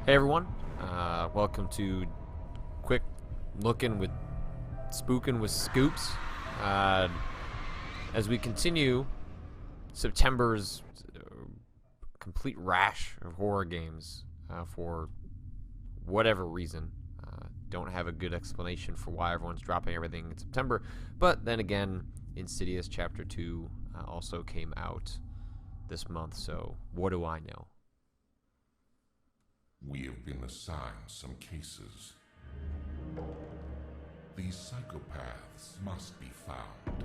Hey everyone, welcome to Quick Looking with Spookin' with Scoops. As we continue September's complete rash of horror games for whatever reason. Don't have a good explanation for why everyone's dropping everything in September, but then again, Insidious Chapter 2 also came out this month, so what do I know? We have been assigned some cases. These psychopaths must be found.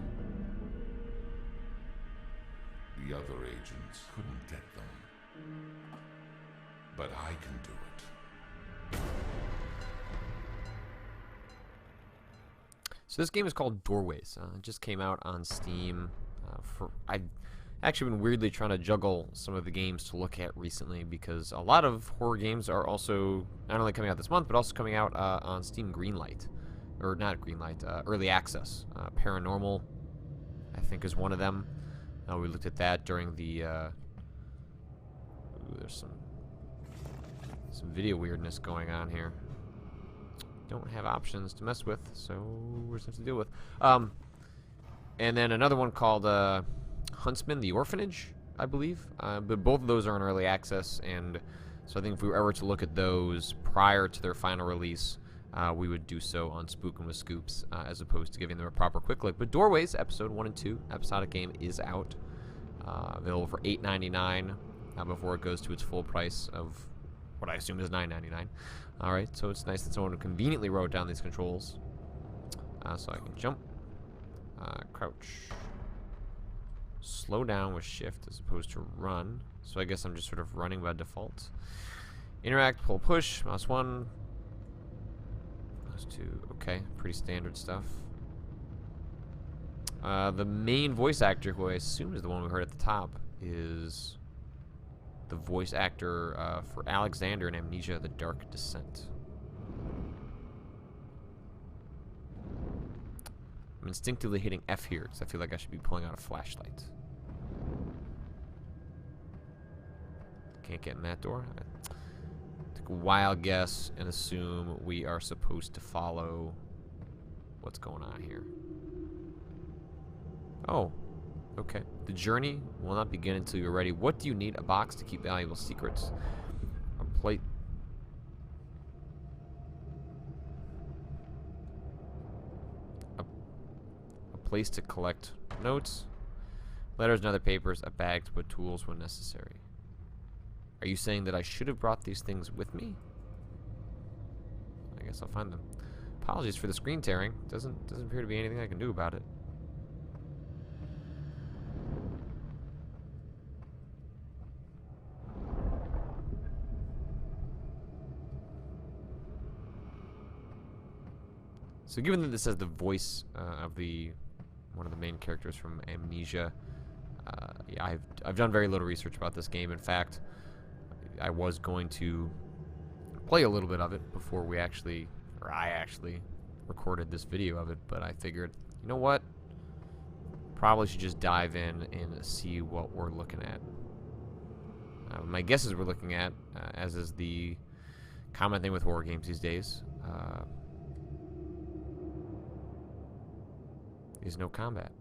The other agents couldn't get them. But I can do it. So this game is called Doorways. It just came out on Steam. I've actually been weirdly trying to juggle some of the games to look at recently because a lot of horror games are also not only coming out this month but also coming out on Steam Greenlight, or not Greenlight, Early Access. Paranormal, I think, is one of them. We looked at that during the. There's some video weirdness going on here. Don't have options to mess with, so we're supposed to deal with. And then another one called Huntsman, the Orphanage, I believe. But both of those are in early access, and so I think if we were ever to look at those prior to their final release, we would do so on Spookin' with Scoops, as opposed to giving them a proper quick look. But Doorways, Episode 1 and 2, episodic game, is out. Available for $8.99 before it goes to its full price of what I assume is $9.99. Alright, so it's nice that someone conveniently wrote down these controls. So I can jump, crouch, slow down with shift as opposed to run. So I guess I'm just sort of running by default. Interact, pull, push, mouse 1, mouse 2, okay, pretty standard stuff. The main voice actor, who I assume is the one we heard at the top, is the voice actor for Alexander in Amnesia: The Dark Descent. I'm instinctively hitting F here because I feel like I should be pulling out a flashlight. Can't get in that door. I took a wild guess and assume we are supposed to follow what's going on here. Oh, okay. The journey will not begin until you're ready. What do you need? A box to keep valuable secrets. A plate. A place to collect notes, letters and other papers, a bag to put tools when necessary. Are you saying that I should have brought these things with me? I guess I'll find them. Apologies for the screen tearing. Doesn't appear to be anything I can do about it. So given that this has the voice of one of the main characters from Amnesia, yeah, I've done very little research about this game. In fact, I was going to play a little bit of it before I actually recorded this video of it, but I figured, you know what? Probably should just dive in and see what we're looking at. My guess is we're looking at, as is the common thing with horror games these days, is no combat.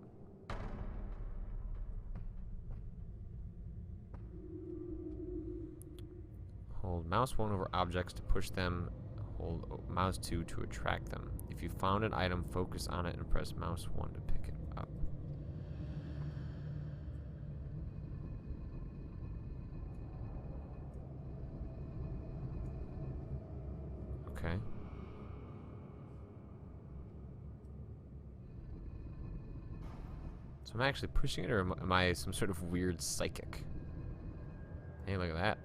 Hold mouse 1 over objects to push them. Hold mouse 2 to attract them. If you found an item, focus on it and press mouse 1 to pick it up. Okay. So I'm actually pushing it, or am I some sort of weird psychic? Hey, look at that.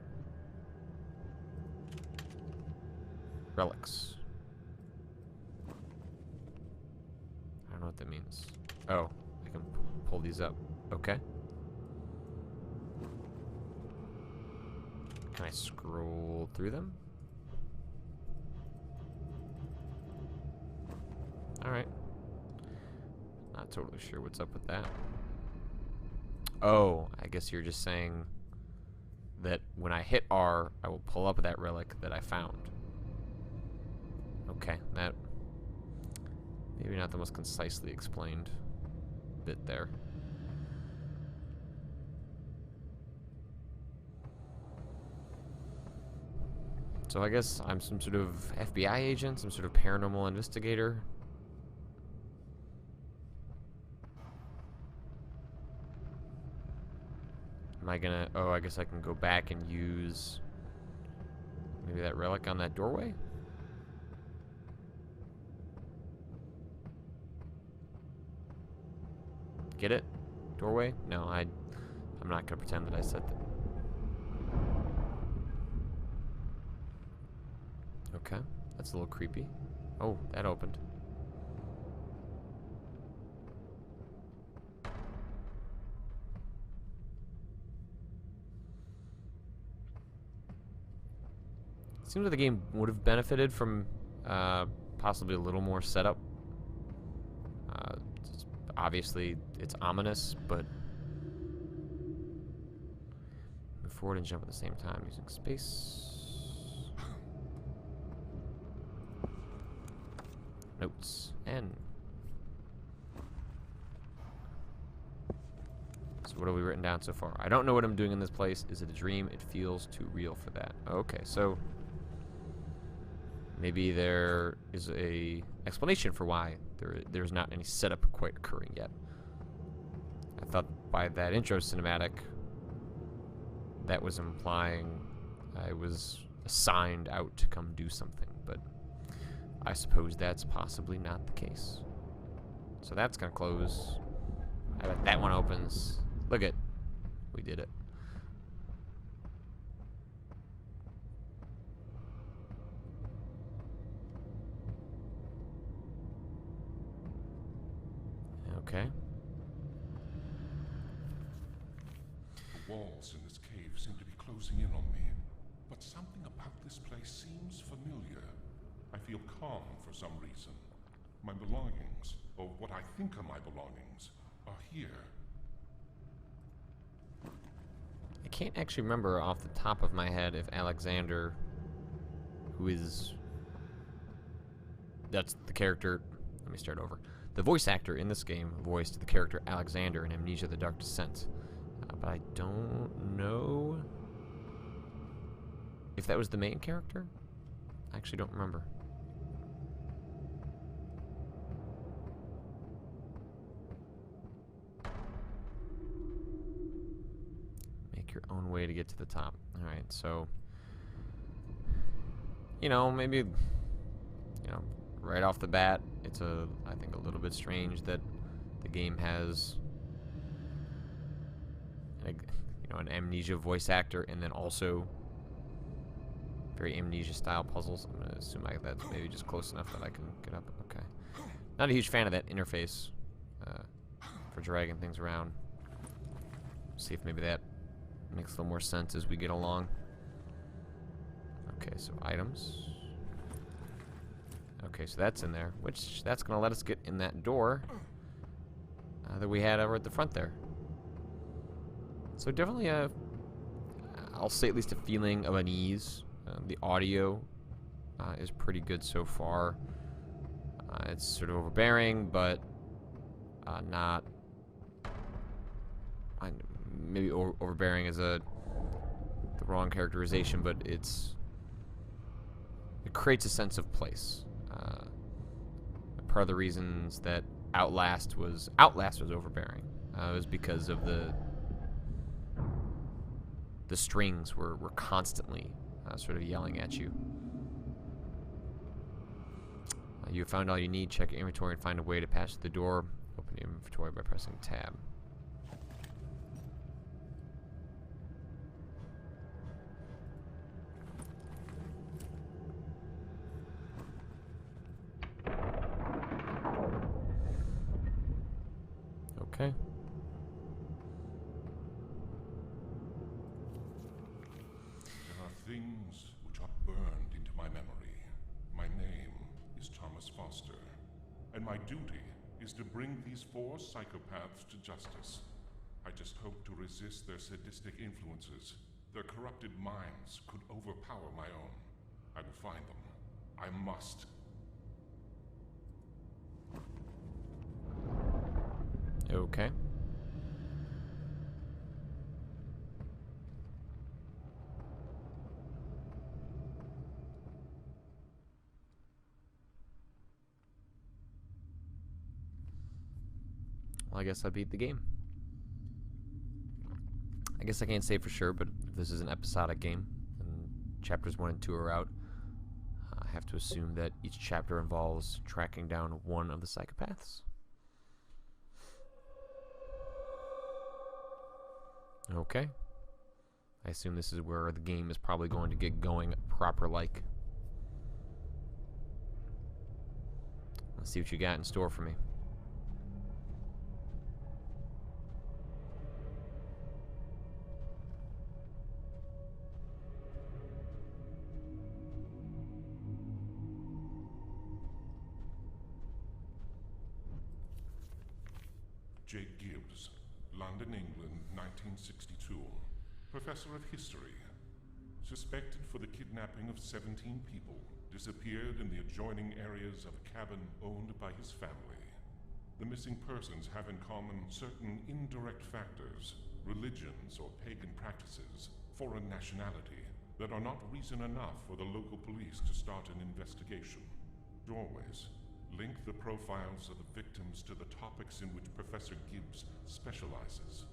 Relics. I don't know what that means. Oh, I can pull these up. Okay. Can I scroll through them? Alright. Not totally sure what's up with that. Oh, I guess you're just saying that when I hit R, I will pull up that relic that I found. Okay, that maybe not the most concisely explained bit there. So I guess I'm some sort of FBI agent, some sort of paranormal investigator. Am I gonna... Oh, I guess I can go back and use maybe that relic on that doorway? Get it? Doorway? No, I'm not gonna pretend that I said that. Okay, that's a little creepy. Oh, that opened. Seems like the game would have benefited from possibly a little more setup. Obviously, it's ominous, but move forward and jump at the same time using space. Notes and so what have we written down so far? I don't know what I'm doing in this place. Is it a dream? It feels too real for that. Okay, so maybe there is a explanation for why there's not any setup quite occurring yet. I thought by that intro cinematic that was implying I was assigned out to come do something, but I suppose that's possibly not the case. So that's gonna close. I bet that one opens. Look at, we did it. Okay. The walls in this cave seem to be closing in on me, but something about this place seems familiar. I feel calm for some reason. My belongings, or what I think are my belongings, are here. I can't actually remember off the top of my head if Alexander, who is... That's the character... Let me start over. The voice actor in this game voiced the character Alexander in Amnesia: The Dark Descent. But I don't know if that was the main character. I actually don't remember. Make your own way to get to the top. Alright, so... You know, maybe... You know, right off the bat, it's I think a little bit strange that the game has... an Amnesia voice actor, and then also very Amnesia style puzzles. I'm gonna assume that's maybe just close enough that I can get up. Okay. Not a huge fan of that interface for dragging things around. See if maybe that makes a little more sense as we get along. Okay, so items. Okay, so that's in there, which that's gonna let us get in that door that we had over at the front there. So definitely I'll say at least a feeling of unease. The audio is pretty good so far. It's sort of overbearing, but not... maybe overbearing is the wrong characterization, but it creates a sense of place. Part of the reasons that Outlast was overbearing was because of the strings were constantly sort of yelling at you. You have found all you need. Check your inventory and find a way to pass through the door. Open your inventory by pressing tab. Okay. There are things which are burned into my memory. My name is Thomas Foster, and my duty is to bring these 4 psychopaths to justice. I just hope to resist their sadistic influences, Their corrupted minds could overpower my own. I will find them. I must. Okay. Well, I guess I beat the game. I guess I can't say for sure, but if this is an episodic game, and chapters 1 and 2 are out, I have to assume that each chapter involves tracking down one of the psychopaths. Okay. I assume this is where the game is probably going to get going proper-like. Let's see what you got in store for me. Jake Gibbs, London, England, 1962. Professor of history. Suspected for the kidnapping of 17 people. Disappeared in the adjoining areas of a cabin owned by his family. The missing persons have in common certain indirect factors, religions or pagan practices, foreign nationality, that are not reason enough for the local police to start an investigation. Doorways. Link the profiles of the victims to the topics in which Professor Gibbs specializes.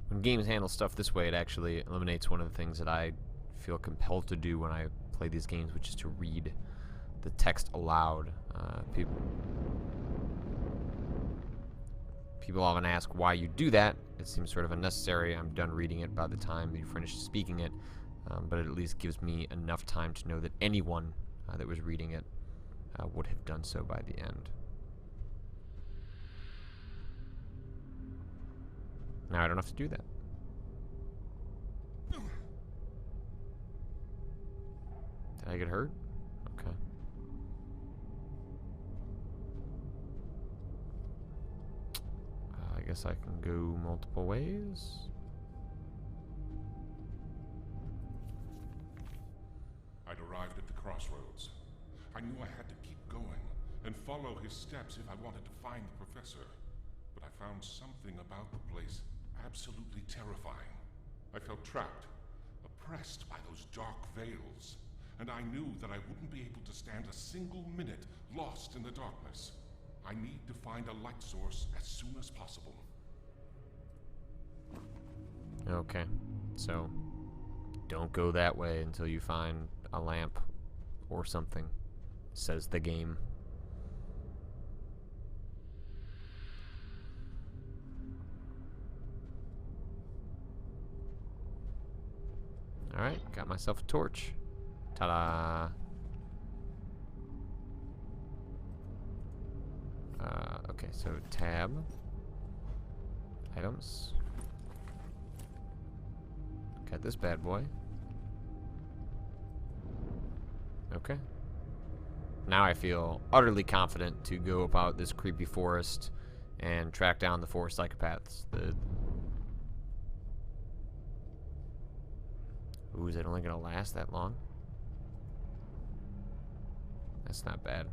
When games handle stuff this way, it actually eliminates one of the things that I feel compelled to do when I play these games, which is to read the text aloud. People often ask why you do that. It seems sort of unnecessary. I'm done reading it by the time you finish speaking it. But it at least gives me enough time to know that anyone that was reading it would have done so by the end. Now I don't have to do that. Did I get hurt? Okay. I guess I can go multiple ways. I'd arrived at the crossroads. I knew I had to keep going and follow his steps if I wanted to find the professor. But I found something about the place absolutely terrifying. I felt trapped, oppressed by those dark veils, and I knew that I wouldn't be able to stand a single minute lost in the darkness. I need to find a light source as soon as possible. Okay, so don't go that way until you find a lamp or something, says the game. Alright, got myself a torch. Ta-da! Okay, so tab. Items. Got this bad boy. Okay. Now I feel utterly confident to go about this creepy forest and track down the 4 psychopaths. Ooh, is it only gonna last that long? That's not bad.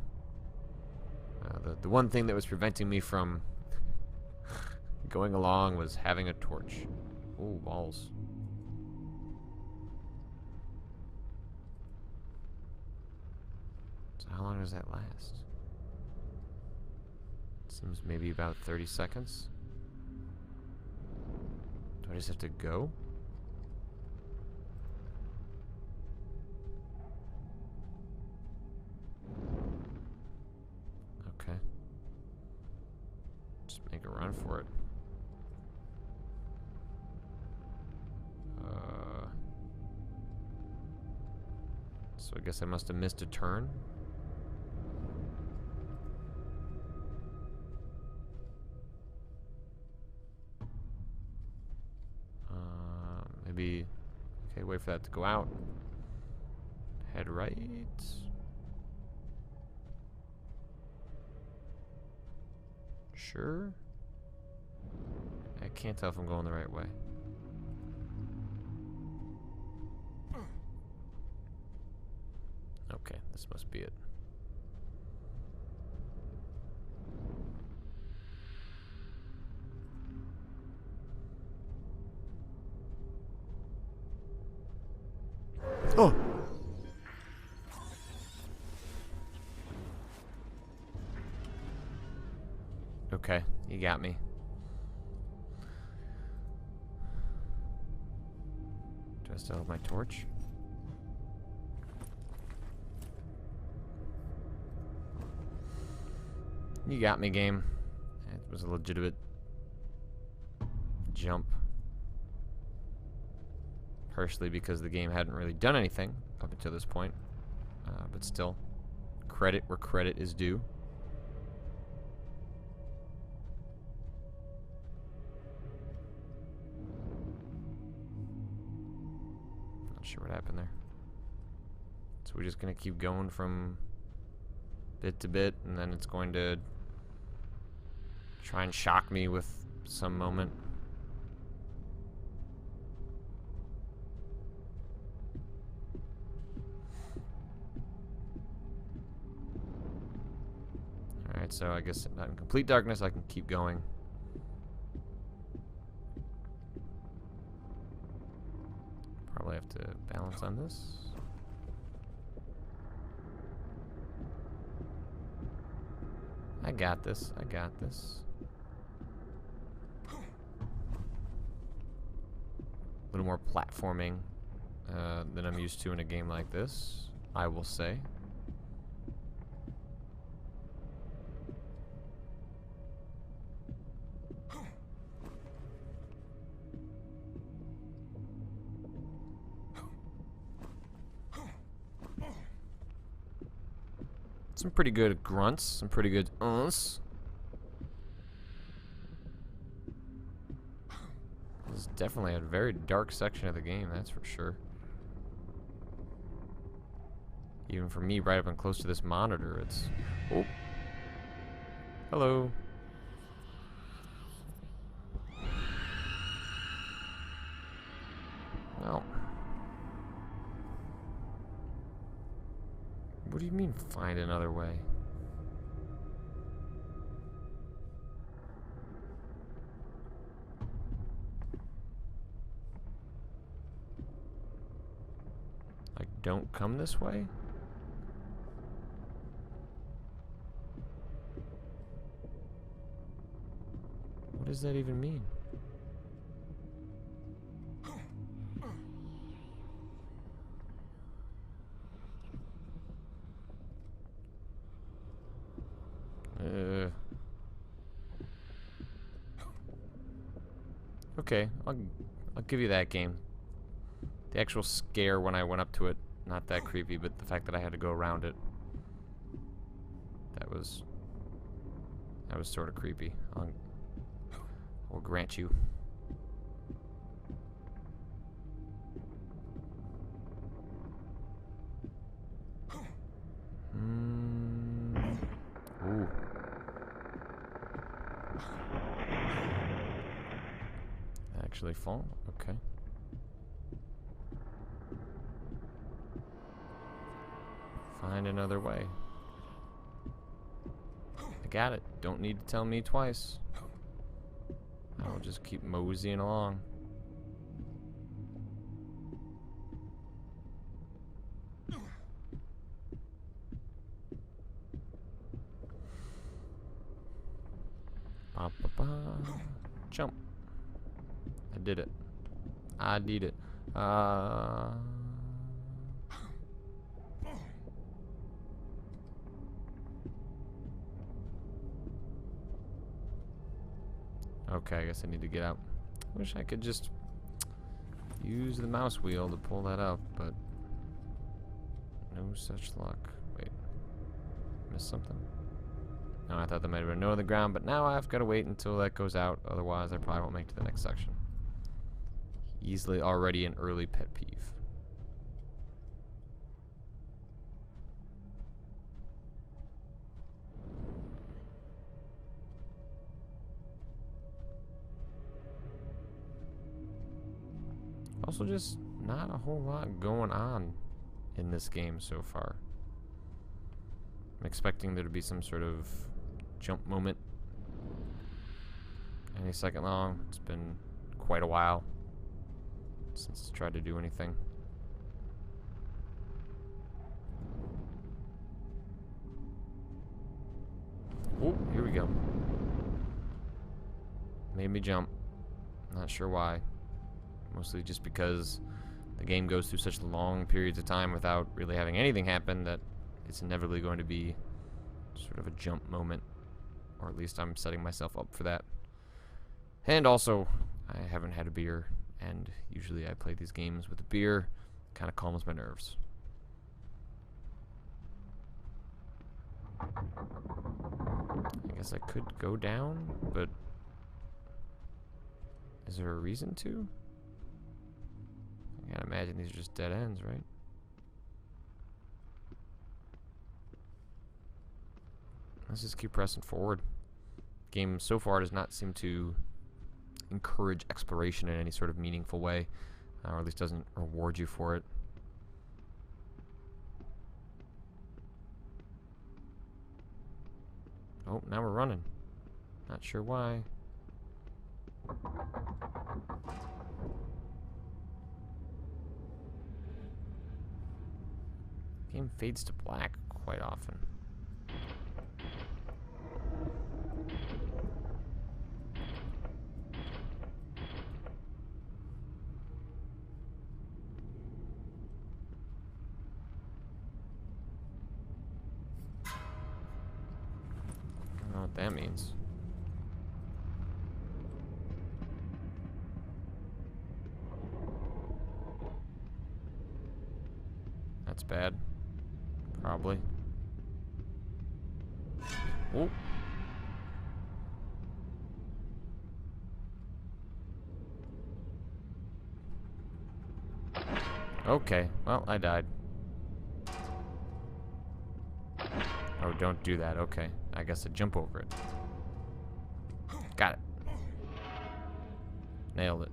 The one thing that was preventing me from going along was having a torch. Ooh, balls. So how long does that last? Seems maybe about 30 seconds. Do I just have to go? Okay. Just make a run for it. So I guess I must have missed a turn. Maybe, okay, wait for that to go out. Head right. Sure. can't tell if I'm going the right way. Okay, this must be it. Oh! Okay, you got me. Do I still have my torch? You got me, game. It was a legitimate jump. Partially because the game hadn't really done anything up until this point. But still, credit where credit is due. Not sure what happened there. So we're just going to keep going from bit to bit, and then it's going to try and shock me with some moment. Alright, so I guess not in complete darkness, I can keep going. Probably have to balance on this. I got this. I got this. A little more platforming than I'm used to in a game like this, I will say. Some pretty good grunts, some pretty good uns. This is definitely a very dark section of the game, that's for sure. Even for me, right up and close to this monitor, it's... Oh. Hello. Well. What do you mean, find another way? Like, don't come this way? What does that even mean? Okay, I'll give you that game. The actual scare when I went up to it, not that creepy, but the fact that I had to go around it, that was sort of creepy. I'll grant you. Ooh. Actually fall? Okay. Find another way. I got it. Don't need to tell me twice. I'll just keep moseying along. Ba, ba, ba. Jump. I did it. I did it. Okay, I guess I need to get out. Wish I could just use the mouse wheel to pull that up, but no such luck. Wait. Missed something? No, I thought there might have been no on the ground, but now I've got to wait until that goes out, otherwise I probably won't make it to the next section. Easily already an early pet peeve. Also, just not a whole lot going on in this game so far. I'm expecting there to be some sort of jump moment any second long. It's been quite a while since I tried to do anything. Oh, here we go. Made me jump. Not sure why. Mostly just because the game goes through such long periods of time without really having anything happen that it's inevitably going to be sort of a jump moment. Or at least I'm setting myself up for that. And also, I haven't had a beer, and usually I play these games with a beer. Kind of calms my nerves. I guess I could go down, but is there a reason to? I gotta imagine these are just dead ends, right? Let's just keep pressing forward. Game so far does not seem to encourage exploration in any sort of meaningful way, or at least doesn't reward you for it. Oh, now we're running. Not sure why. Game fades to black quite often. I don't know what that means. That's bad. Probably. Oh. Okay, well, I died. Oh, don't do that. Okay, I guess I jump over it. Got it. Nailed it.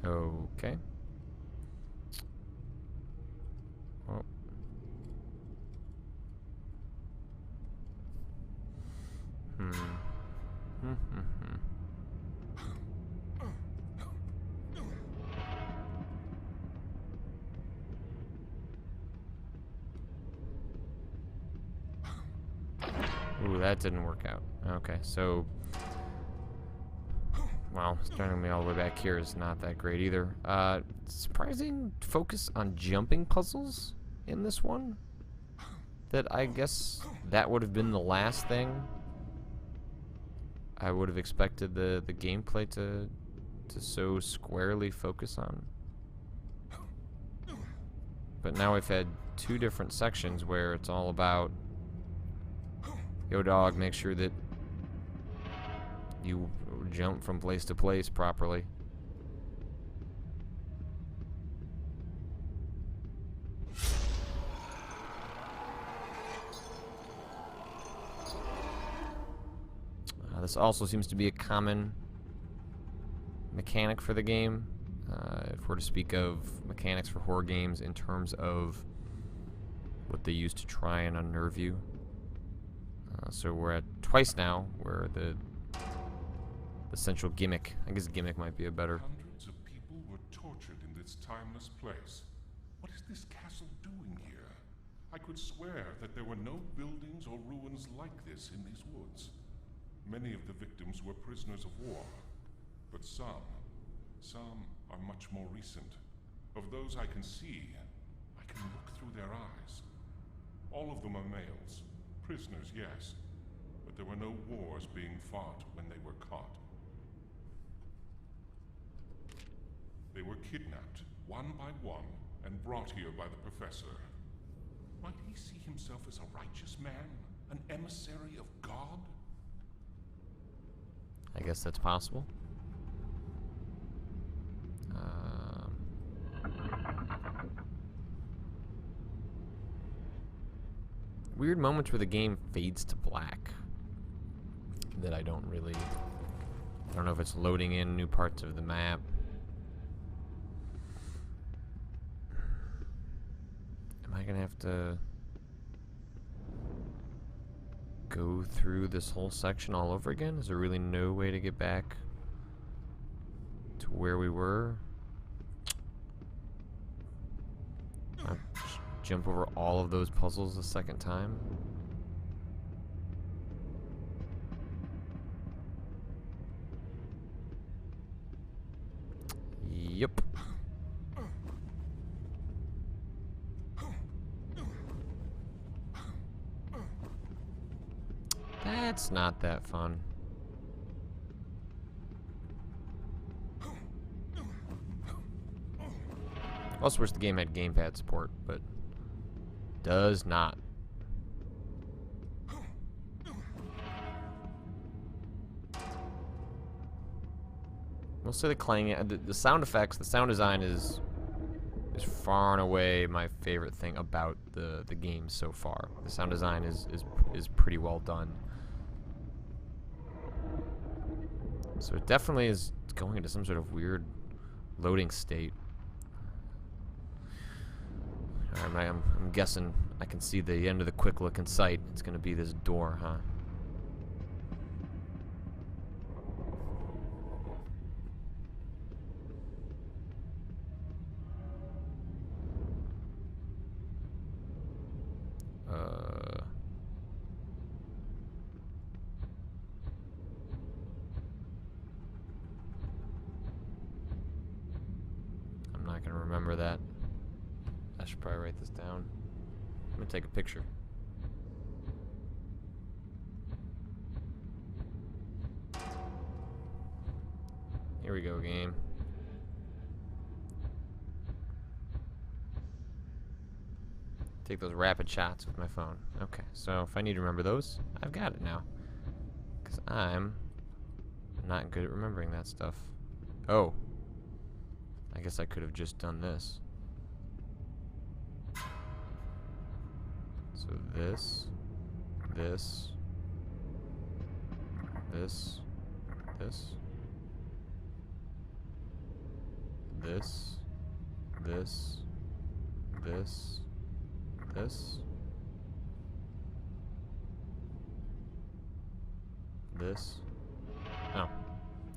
Okay. Oh. Ooh, that didn't work out. Okay, so... Well, starting me all the way back here is not that great either. Surprising focus on jumping puzzles in this one. That I guess that would have been the last thing I would have expected the gameplay to so squarely focus on. But now we've had two different sections where it's all about, yo dog, make sure that you jump from place to place properly. This also seems to be a common mechanic for the game. If we're to speak of mechanics for horror games in terms of what they use to try and unnerve you. So we're at twice now where the central gimmick, I guess gimmick might be a better. Hundreds of people were tortured in this timeless place. What is this castle doing here? I could swear that there were no buildings or ruins like this in these woods. Many of the victims were prisoners of war, but some are much more recent. Of those I can see, I can look through their eyes. All of them are males. Prisoners, yes, but there were no wars being fought when they were caught. They were kidnapped, one by one, and brought here by the professor. Might he see himself as a righteous man, an emissary of God? I guess that's possible. weird moments where the game fades to black that I don't know if it's loading in new parts of the map. Am I gonna have to go through this whole section all over again? Is there really no way to get back to where we were? I'll jump over all of those puzzles a second time? Yep. That's not that fun. Also wish the game had gamepad support, but does not. Mostly the clanging, the sound effects, the sound design is far and away my favorite thing about the game so far. The sound design is pretty well done. So it definitely is going into some sort of weird loading state. Alright, I'm guessing I can see the end of the quick look in sight. It's gonna be this door, huh? I'm not gonna remember that. I should probably write this down. I'm gonna take a picture. Here we go, game. Take those rapid shots with my phone. Okay, so if I need to remember those, I've got it now. Because I'm not good at remembering that stuff. Oh. I guess I could have just done this. So this, this, this, this, this, this, this, this, this. Oh.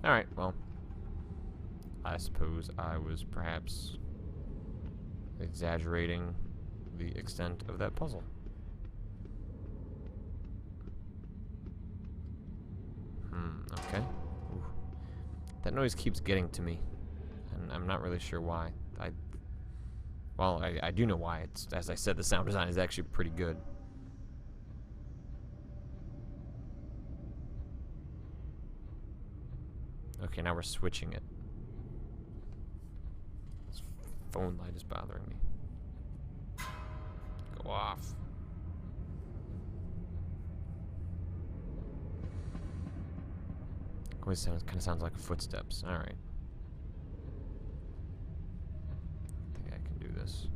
Alright, well. I suppose I was perhaps exaggerating the extent of that puzzle. Okay. Ooh. That noise keeps getting to me, and I'm not really sure why. I do know why. It's, as I said, the sound design is actually pretty good. Okay, now we're switching it. This phone light is bothering me. Go off. Always kind of sounds like footsteps. All right. I think I can do this.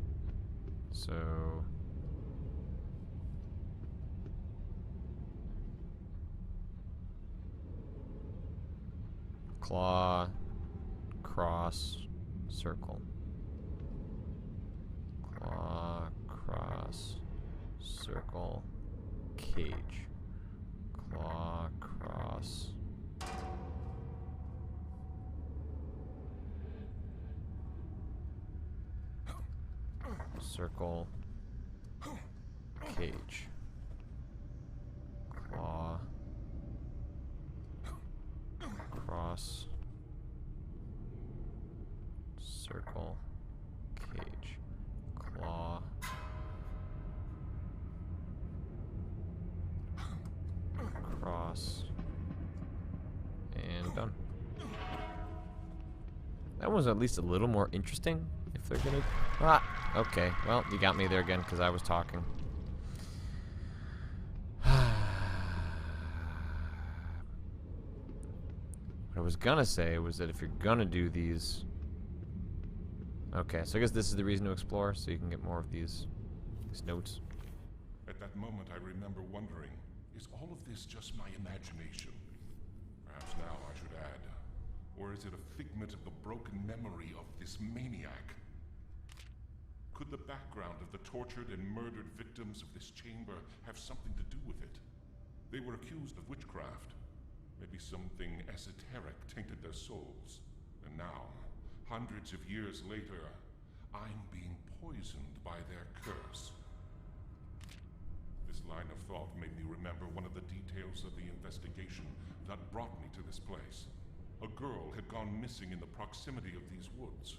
So claw, cross, circle. Claw, cross, circle, cage. Claw, cross. Circle, cage, claw, cross, circle, cage, claw, cross, and done. That was at least a little more interesting. If they're gonna... Ah! Okay, well, you got me there again because I was talking. What I was gonna say was that if you're gonna do these... Okay, so I guess this is the reason to explore, so you can get more of these notes. At that moment, I remember wondering, is all of this just my imagination? Perhaps now I should add, or is it a figment of the broken memory of this maniac? Could the background of the tortured and murdered victims of this chamber have something to do with it? They were accused of witchcraft. Maybe something esoteric tainted their souls. And now, hundreds of years later, I'm being poisoned by their curse. This line of thought made me remember one of the details of the investigation that brought me to this place. A girl had gone missing in the proximity of these woods.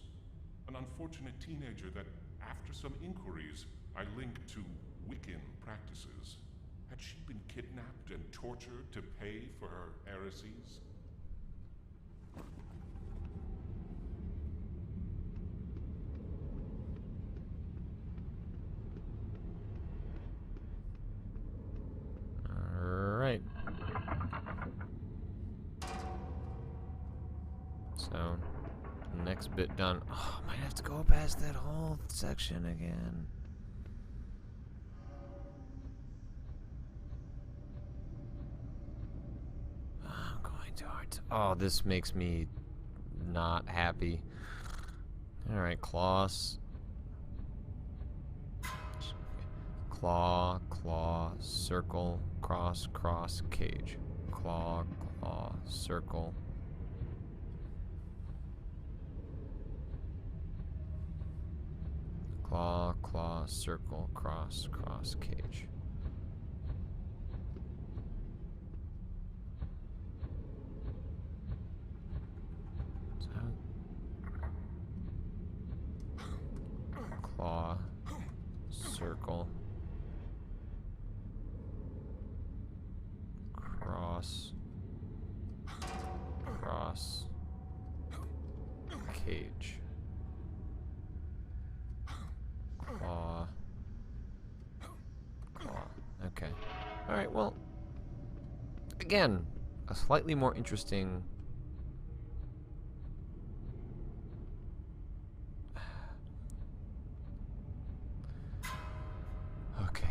An unfortunate teenager that, after some inquiries, I linked to Wiccan practices. Had she been kidnapped and tortured to pay for her heresies? Alright. So, next bit done. Oh, I might have to go past that whole section again. I'm going too hard to... Oh, this makes me not happy. Alright, claws. Claw, claw, circle, cross, cross, cage. Claw, claw, circle. Claw, claw, circle, cross, cross, cage. So, claw, circle, cross, cross, cage. Claw. Claw. Okay. Alright, well, again, a slightly more interesting... Okay.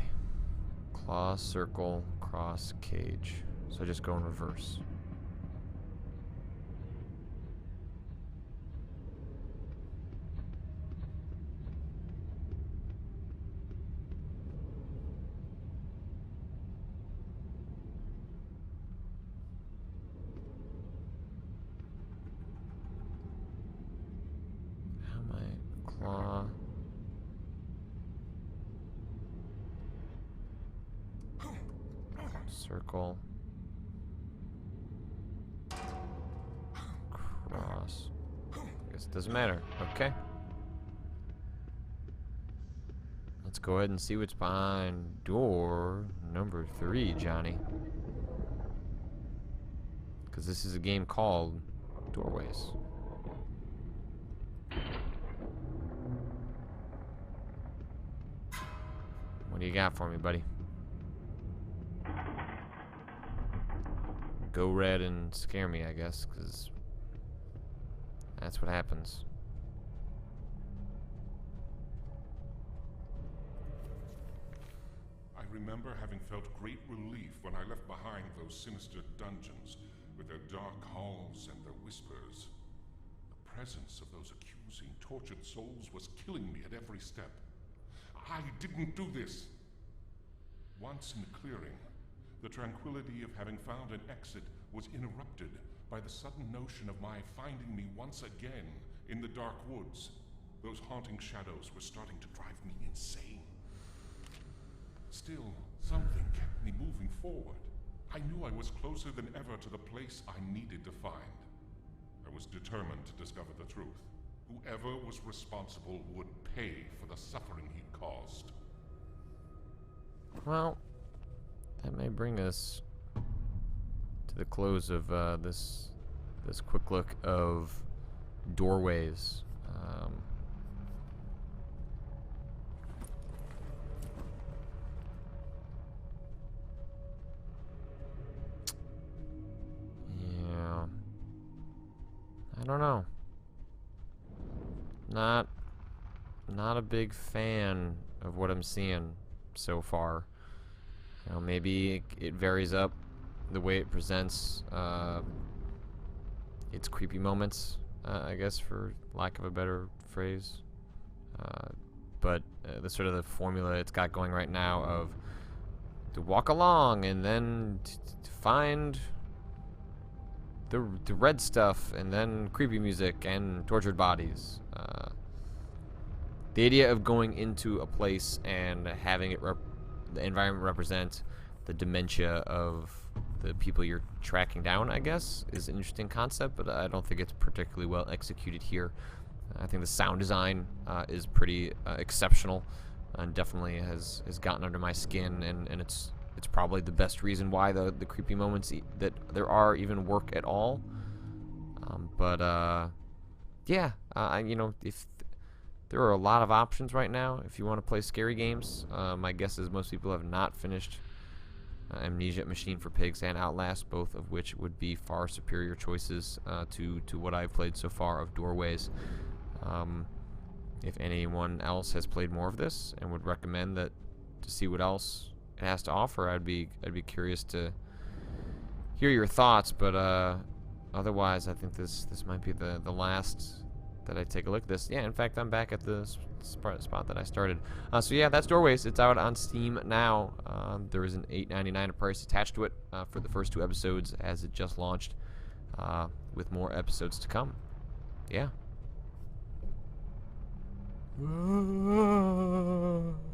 Claw, circle, cross, cage. So just go in reverse. Claw. Circle. Cross. Guess it doesn't matter. Okay. Let's go ahead and see what's behind door number 3, Johnny. Because this is a game called Doorways. What do you got for me, buddy? Go red and scare me, I guess, because that's what happens. I remember having felt great relief when I left behind those sinister dungeons with their dark halls and their whispers. The presence of those accusing, tortured souls was killing me at every step. I didn't do this. Once in the clearing, the tranquility of having found an exit was interrupted by the sudden notion of my finding me once again in the dark woods. Those haunting shadows were starting to drive me insane. Still, something kept me moving forward. I knew I was closer than ever to the place I needed to find. I was determined to discover the truth. Whoever was responsible would pay for the suffering he'd caused. Well, that may bring us to the close of this quick look of Doorways. Yeah, I don't know. Not a big fan of what I'm seeing so far. You know, maybe it varies up the way it presents its creepy moments, I guess, for lack of a better phrase. But the sort of the formula it's got going right now of to walk along and then to find the red stuff and then creepy music and tortured bodies. The idea of going into a place and having it the environment represent the dementia of the people you're tracking down, I guess, is an interesting concept, but I don't think it's particularly well executed here. I think the sound design is pretty exceptional and definitely has gotten under my skin, and it's probably the best reason why the creepy moments that there are even work at all. Yeah, you know, if there are a lot of options right now if you want to play scary games. My guess is most people have not finished Amnesia, Machine for Pigs, and Outlast, both of which would be far superior choices to what I've played so far of Doorways. If anyone else has played more of this and would recommend that to see what else it has to offer, I'd be curious to hear your thoughts. But otherwise, I think this might be the last that I take a look at this. Yeah, in fact, I'm back at the spot that I started. So yeah, that's Doorways. It's out on Steam now. There is an $8.99 price attached to it for the first 2 episodes as it just launched, with more episodes to come. Yeah.